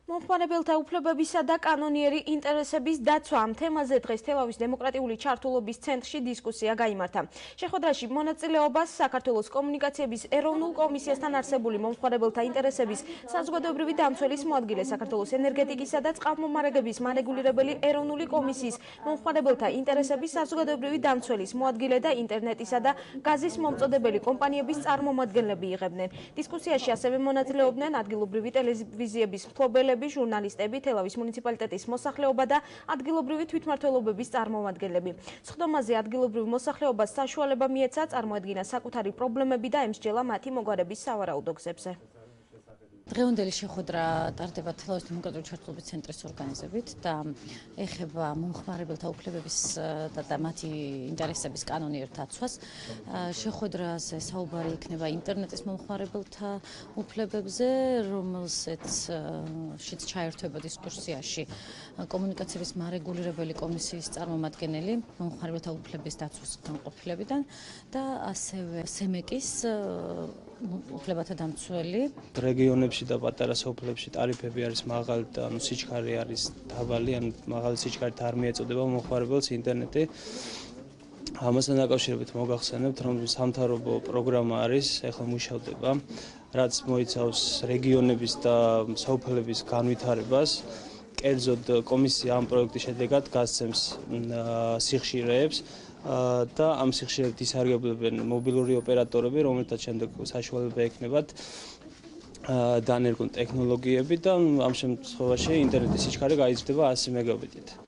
მომხმარებელთა უფლებებისა და კანონიერი ინტერესების დაცვა ამ თემაზე დღეს თელავის დემოკრატიული ჩართულობის ცენტრში დისკუსია გაიმართა. შეხვედრაში მონაწილეობას საქართველოს კომუნიკაციების ეროვნულ კომისიასთან არსებული მომხმარებელთა ინტერესების საზოგადოებრივი დამცველის მოადგილე, საქართველოს ენერგეტიკისა და წყალმომარაგების მარეგულირებელი ეროვნული კომისიის მომხმარებელთა ინტერესების საზოგადოებრივი დამცველის მოადგილე და ინტერნეტისა და გაზის მომწოდებელი კომპანიების წარმომადგენლები იღებდნენ. დისკუსიაში ასევე მონაწილეობდნენ ადგილობრივი ტელევიზიების მფლობელები, ჟურნალისტები, თელავის მუნიციპალიტეტის მოსახლეობა და ადგილობრივი თვითმმართველობების წარმომადგენლები. სხდომაზე ადგილობრივ მოსახლეობას საშუალება მიეცა წარმოედგინა საკუთარი პრობლემები და ემსჯელა მათი მოგვარების სავარაუდო გზებზე. დღევანდელი შეხვედრა ტარდება თელავის დემოკრატიული ჩართულობის ცენტრის ორგანიზებით და ეხება მომხმარებელთა უფლებების და მათი ინტერესების კანონიერ დაცვას. შეხვედრაზე საუბარი იქნება ინტერნეტის მომხმარებელთა უფლებებზე, რომელზეც ჩაერთვება დისკუსიაში კომუნიკაციების მარეგულირებელი კომისიის წარმომადგენელი მომხმარებელთა უფლების დაცვის განყოფილებიდან და ასევე სემეკის უფლებათა დამცველი. რეგიონებში და პატარა სოფლებში ტარიფები არის მაღალი და სიჩქარე არის დაბალი, მაღალი სიჩქარით არ მიეწოდება მომხმარებელს ინტერნეტი. ამასთან დაკავშირებით მოგახსენებთ, რომ სამთავრობო პროგრამა არის, ახლა მუშავდება, რაც მოიცავს რეგიონების და სოფლების განვითარებას. კერძოდ კომისია ამ პროექტის შედეგად გასცემს სიხშირეებს და ამ სიხშირეებს ისარგებლებენ მობილური ოპერატორები, რომელთაც შემდეგ საშუალება ექნებათ დანერგონ ტექნოლოგიები და ამ შემთხვევაში ინტერნეტის სიჩქარე გაიზრდება 100 მეგაბიტით.